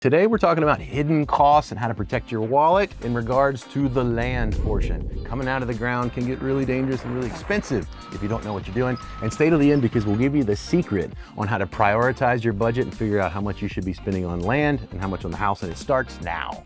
Today we're talking about hidden costs and how to protect your wallet in regards to the land portion. Coming out of the ground can get really dangerous and really expensive if you don't know what you're doing. And stay to the end because we'll give you the secret on how to prioritize your budget and figure out how much you should be spending on land and how much on the house, and it starts now.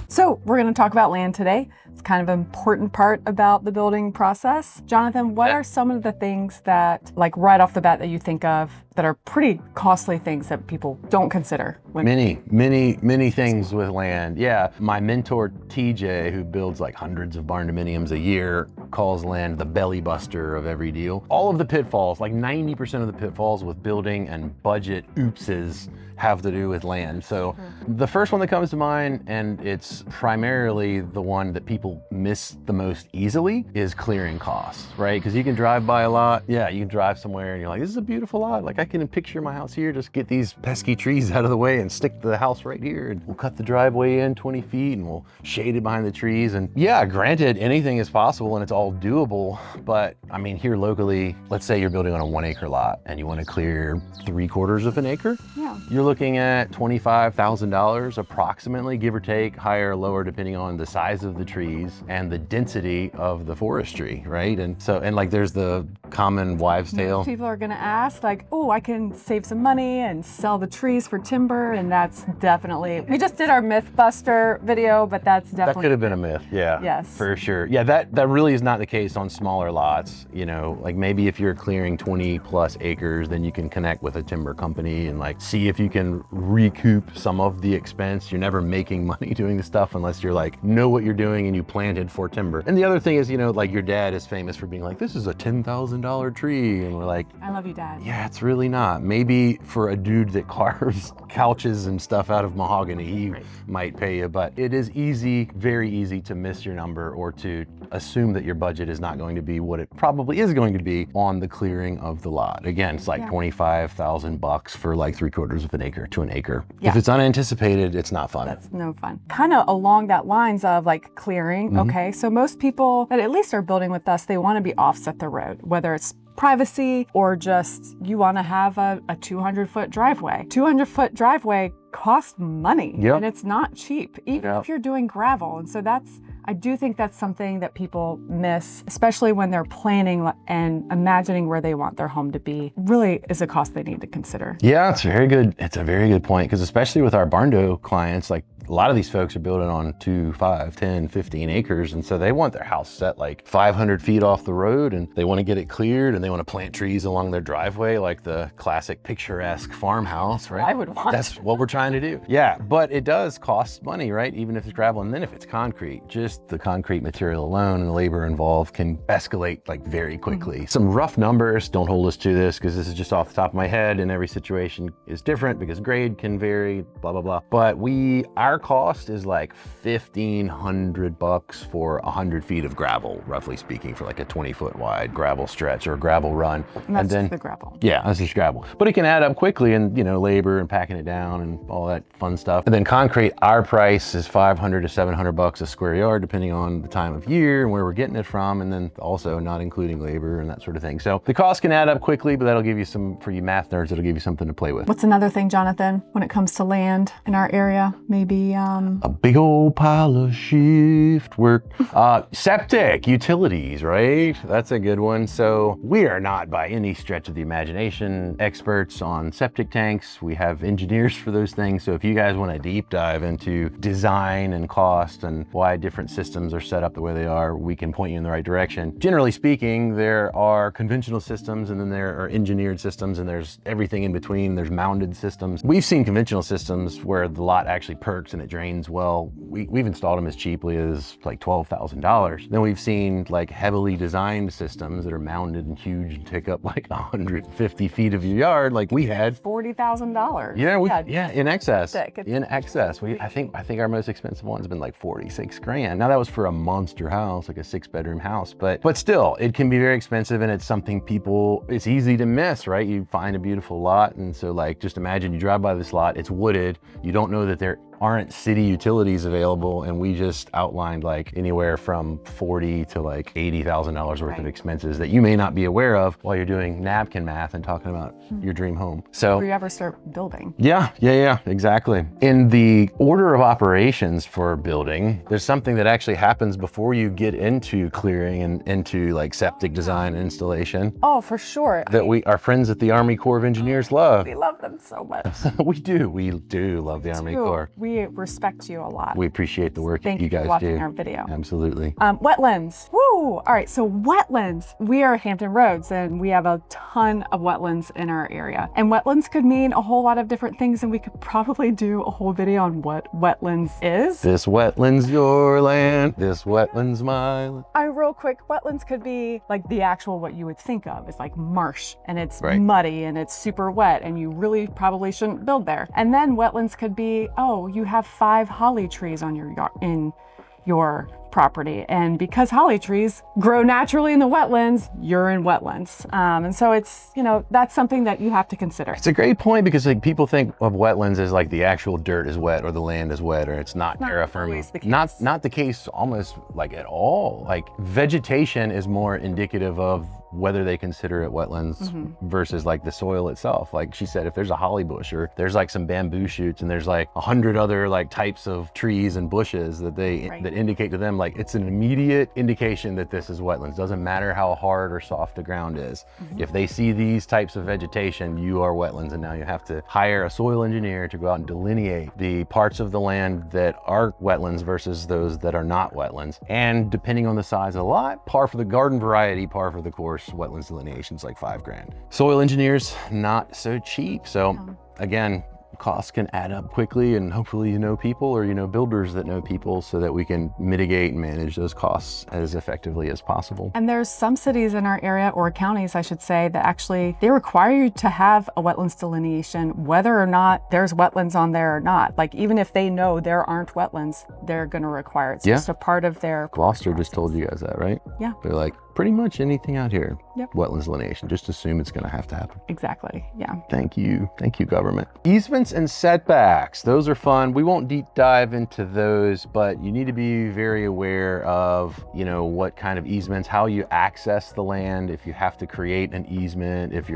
So we're going to talk about land today. It's kind of an important part about the building process. Jonathan, what are some of the things that, like right off the bat, that you think of that are pretty costly things that people don't consider? Many things with land. Yeah, my mentor TJ, who builds like hundreds of barndominiums a year, calls land the belly buster of every deal. All of the pitfalls, like 90% of the pitfalls with building and budget oopses, have to do with land. So the first one that comes to mind, and it's primarily the one that people miss the most easily, is clearing costs, right? Because you can drive by a lot. Yeah, you can drive somewhere and you're like, this is a beautiful lot. Like I can picture my house here, just get these pesky trees out of the way and stick the house right here. And we'll cut the driveway in 20 feet and we'll shade it behind the trees. And yeah, granted, anything is possible and it's all doable. But I mean, here locally, let's say you're building on a 1 acre lot and you want to clear 3/4 of an acre. Yeah. You're looking at $25,000 approximately, give or take, higher or lower, depending on the size of the trees and the density of the forestry, right? And so, and like there's the common wives' tale. People are going to ask like, oh, I can save some money and sell the trees for timber. And that's definitely, we just did our Mythbuster video, but that's definitely. That could have been a myth, yeah. Yes. For sure. Yeah, that really is not the case on smaller lots. You know, like maybe if you're clearing 20 plus acres, then you can connect with a timber company and like see if you can recoup some of the expense. You're never making money doing this stuff unless you're like, know what you're doing and you planted for timber. And the other thing is, you know, like your dad is famous for being like, this is a $10,000 tree. And we're like, I love you, Dad. yeah, it's really not. Maybe for a dude that carves couches and stuff out of mahogany, he might pay you, but it is easy, very easy to miss your number or to assume that your budget is not going to be what it probably is going to be on the clearing of the lot. Again, it's like $25,000 for like 3/4 of an acre to an acre. Yeah. If it's unanticipated, it's not fun. That's no fun. Kind of along that lines of like clearing. Okay, so most people that at least are building with us, they want to be offset the road, whether it's privacy or just you want to have a 200-foot driveway. 200-foot driveway costs money and it's not cheap, even if you're doing gravel. And so I do think that's something that people miss, especially when they're planning and imagining where they want their home to be. Really is a cost they need to consider. Yeah, it's very good. It's a very good point, because especially with our barndo clients, like a lot of these folks are building on 2, 5, 10, 15 acres. And so they want their house set like 500 feet off the road and they want to get it cleared and they want to plant trees along their driveway, like the classic picturesque farmhouse, right? I would want. That's what we're trying to do. Yeah, but it does cost money, right? Even if it's gravel. And then if it's concrete, just the concrete material alone and the labor involved can escalate like very quickly. Some rough numbers, don't hold us to this because this is just off the top of my head and every situation is different because grade can vary, blah, blah, blah. But our cost is like $1,500 for 100 feet of gravel, roughly speaking, for like a 20-foot wide gravel stretch or gravel run. And that's just the gravel. Yeah, that's just gravel. But it can add up quickly, and you know, labor and packing it down and all that fun stuff. And then concrete, our price is $500 to $700 a square yard, depending on the time of year and where we're getting it from, and then also not including labor and that sort of thing. So the cost can add up quickly, but that'll give you some, for you math nerds, it'll give you something to play with. What's another thing, Jonathan, when it comes to land in our area? Maybe a big old pile of shift work. Septic utilities, right? That's a good one. So we are not by any stretch of the imagination experts on septic tanks. We have engineers for those things. So if you guys want to deep dive into design and cost and why different systems are set up the way they are, we can point you in the right direction. Generally speaking, there are conventional systems and then there are engineered systems and there's everything in between. There's mounded systems. We've seen conventional systems where the lot actually perks and it drains well. We've installed them as cheaply as like $12,000. Then we've seen like heavily designed systems that are mounded and huge and take up like 150 feet of your yard. Like we had $40,000. Yeah, in excess. In excess. I think our most expensive one's been like 46 grand. Now that was for a monster house, like a 6-bedroom house, but still, it can be very expensive and it's something it's easy to miss, right? You find a beautiful lot, and so like just imagine you drive by this lot, it's wooded, you don't know that there aren't city utilities available, and we just outlined like anywhere from $40,000 to like $80,000 worth of expenses that you may not be aware of while you're doing napkin math and talking about your dream home. So before you ever start building. Yeah, exactly. In the order of operations for building, there's something that actually happens before you get into clearing and into like septic design and installation. Oh, for sure. That our friends at the Army Corps of Engineers love. We love them so much. We do love the Army Corps. We respect you a lot. We appreciate the work that you guys do. Thank you for watching our video. Absolutely. Wetlands. Woo! All right, so wetlands. We are Hampton Roads, and we have a ton of wetlands in our area. And wetlands could mean a whole lot of different things, and we could probably do a whole video on what wetlands is. This wetland's your land. This wetland's my land. Real quick, wetlands could be like the actual what you would think of is like marsh, and it's muddy and it's super wet, and you really probably shouldn't build there. And then wetlands could be, oh, you have 5 holly trees on your yard, in your property, and because holly trees grow naturally in the wetlands, you're in wetlands. And so it's, that's something that you have to consider. It's a great point, because like people think of wetlands as like the actual dirt is wet or the land is wet, or it's not terra firma. Not the case almost like at all. Like vegetation is more indicative of whether they consider it wetlands versus like the soil itself. Like she said, if there's a holly bush or there's like some bamboo shoots and there's like 100 other like types of trees and bushes that that indicate to them, like it's an immediate indication that this is wetlands. Doesn't matter how hard or soft the ground is. If they see these types of vegetation, you are wetlands, and now you have to hire a soil engineer to go out and delineate the parts of the land that are wetlands versus those that are not wetlands. And depending on the size of the lot, par for the garden variety, par for the course, wetlands delineation is like $5,000. Soil engineers, not so cheap. So again, costs can add up quickly, and hopefully you know people, or builders that know people, so that we can mitigate and manage those costs as effectively as possible. And there's some cities in our area, or counties I should say, that actually they require you to have a wetlands delineation whether or not there's wetlands on there or not. Like even if they know there aren't wetlands, they're going to require it. It's just a part of their Gloucester just told you guys that, right? Yeah. They're like, pretty much anything out here, wetlands delineation, just assume it's going to have to happen. Exactly, yeah. Thank you, government. Easements and setbacks, those are fun. We won't deep dive into those, but you need to be very aware of, what kind of easements, how you access the land, if you have to create an easement, if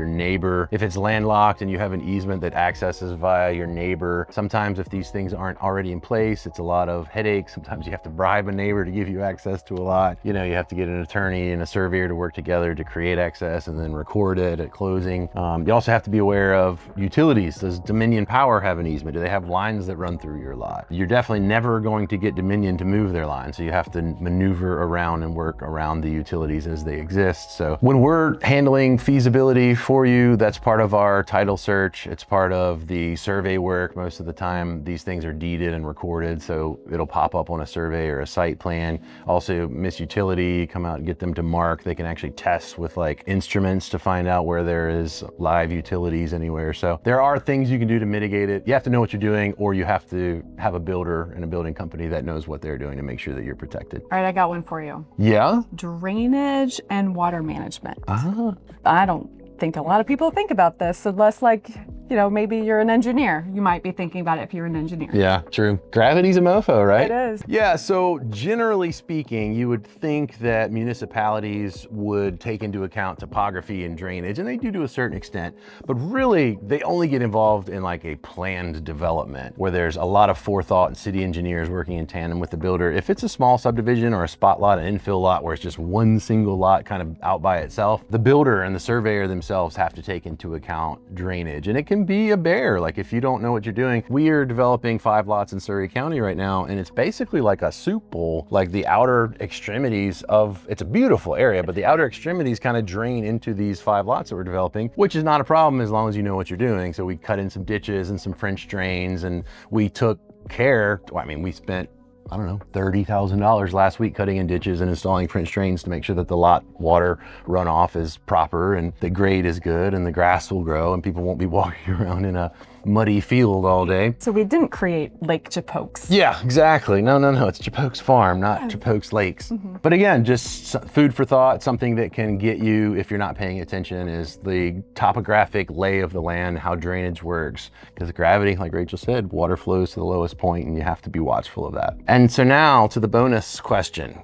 it's landlocked and you have an easement that accesses via your neighbor. Sometimes if these things aren't already in place, it's a lot of headaches. Sometimes you have to bribe a neighbor to give you access to a lot. You have to get an attorney and a surveyor to work together to create access and then record it at closing. You also have to be aware of utilities. Does Dominion Power have an easement? Do they have lines that run through your lot? You're definitely never going to get Dominion to move their line, so you have to maneuver around and work around the utilities as they exist. So when we're handling feasibility for you, that's part of our title search. It's part of the survey work. Most of the time, these things are deeded and recorded, so it'll pop up on a survey or a site plan. Also, Miss Utility, come out and get them to mark. They can actually test with like instruments to find out where there is live utilities anywhere. So there are things you can do to mitigate it. You have to know what you're doing, or you have to have a builder and a building company that knows what they're doing to make sure that you're protected. All right, I got one for you. Yeah? Drainage and water management. I don't think a lot of people think about this unless maybe you're an engineer. You might be thinking about it if you're an engineer. Yeah, true. Gravity's a mofo, right? It is. Yeah, so generally speaking, you would think that municipalities would take into account topography and drainage, and they do to a certain extent, but really they only get involved in like a planned development where there's a lot of forethought and city engineers working in tandem with the builder. If it's a small subdivision or a spot lot, an infill lot where it's just one single lot kind of out by itself, the builder and the surveyor themselves have to take into account drainage, and it can be a bear. Like if you don't know what you're doing, we are developing 5 lots in Surry County right now, and it's basically like a soup bowl. Like the outer extremities of, it's a beautiful area, but the outer extremities kind of drain into these 5 lots that we're developing, which is not a problem as long as you know what you're doing. So we cut in some ditches and some French drains, and we took care, we spent I don't know, $30,000 last week cutting in ditches and installing French drains to make sure that the lot water runoff is proper and the grade is good and the grass will grow and people won't be walking around in a muddy field all day. So we didn't create Lake Japokes. Yeah, exactly. No. It's Japokes Farm, not Japokes Lakes. But again, just food for thought, something that can get you, if you're not paying attention, is the topographic lay of the land, how drainage works. Because gravity, like Rachel said, water flows to the lowest point, and you have to be watchful of that. And so now to the bonus question.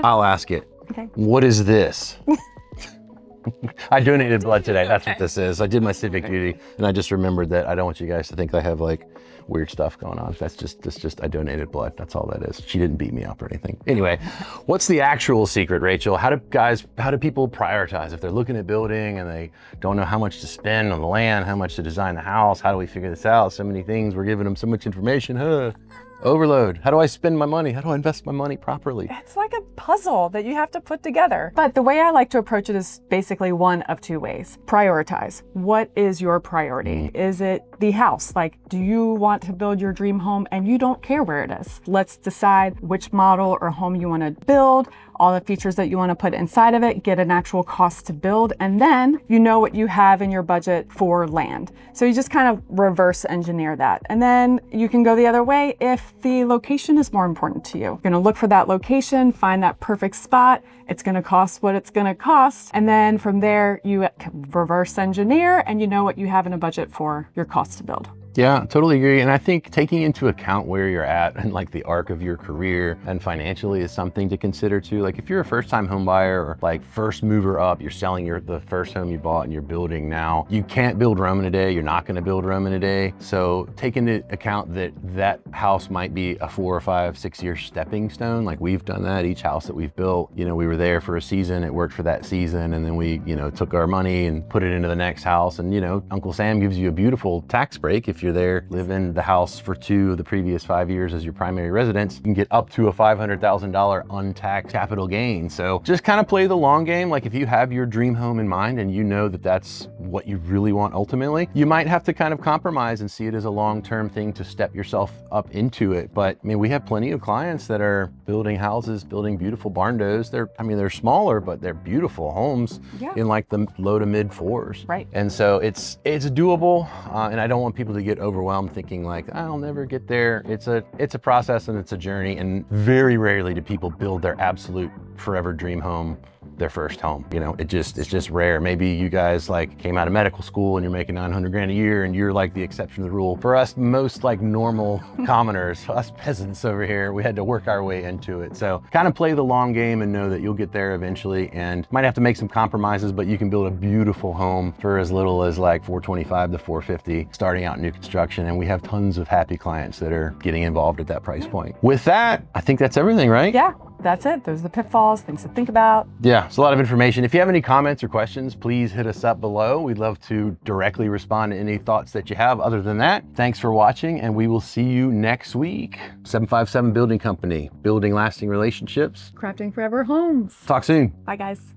I'll ask it. Okay. What is this? I donated blood today. That's what this is. I did my civic duty, and I just remembered that I don't want you guys to think I have like weird stuff going on. That's just I donated blood. That's all that is. She didn't beat me up or anything. Anyway, what's the actual secret, Rachel? How do people prioritize if they're looking at building and they don't know how much to spend on the land, how much to design the house? How do we figure this out? So many things. We're giving them so much information. Overload. How do I spend my money? How do I invest my money properly? It's like a puzzle that you have to put together. But the way I like to approach it is basically one of two ways. Prioritize. What is your priority? Is it the house? Like, do you want to build your dream home and you don't care where it is? Let's decide which model or home you want to build, all the features that you want to put inside of it, get an actual cost to build, and then you know what you have in your budget for land. So you just kind of reverse engineer that. And then you can go the other way if the location is more important to you. You're going to look for that location, find that perfect spot. It's going to cost what it's going to cost. And then from there, you reverse engineer and you know what you have in a budget for your cost to build. Yeah, totally agree. And I think taking into account where you're at and like the arc of your career and financially is something to consider too. Like if you're a first-time home buyer or like first mover up, you're selling the first home you bought and you're building now, you can't build Rome in a day. You're not going to build Rome in a day. So take into account that house might be a 4 or 5, 6 year stepping stone. Like we've done that. Each house that we've built, we were there for a season. It worked for that season. And then we, took our money and put it into the next house. And, Uncle Sam gives you a beautiful tax break if you're there, live in the house for 2 of the previous 5 years as your primary residence. You can get up to a $500,000 untaxed capital gain. So just kind of play the long game. Like if you have your dream home in mind and you know that that's what you really want ultimately, you might have to kind of compromise and see it as a long-term thing to step yourself up into it. But we have plenty of clients that are building houses, building beautiful barndos. They're smaller, but they're beautiful homes in like the low to mid 4s. Right. And so it's doable. And I don't want people to get overwhelmed thinking like, I'll never get there. It's a process and it's a journey. And very rarely do people build their absolute forever dream home their first home. It's just rare. Maybe you guys like came out of medical school and you're making 900 grand a year and you're like the exception to the rule. For us, most like normal commoners, us peasants over here, we had to work our way into it. So kind of play the long game and know that you'll get there eventually, and might have to make some compromises, but you can build a beautiful home for as little as like $425 to $450 starting out new construction. And we have tons of happy clients that are getting involved at that price point. With that, I think that's everything, right? Yeah. That's it. Those are the pitfalls, things to think about. Yeah, it's a lot of information. If you have any comments or questions, please hit us up below. We'd love to directly respond to any thoughts that you have. Other than that, thanks for watching, and we will see you next week. 757 Building Company, building lasting relationships. Crafting forever homes. Talk soon. Bye, guys.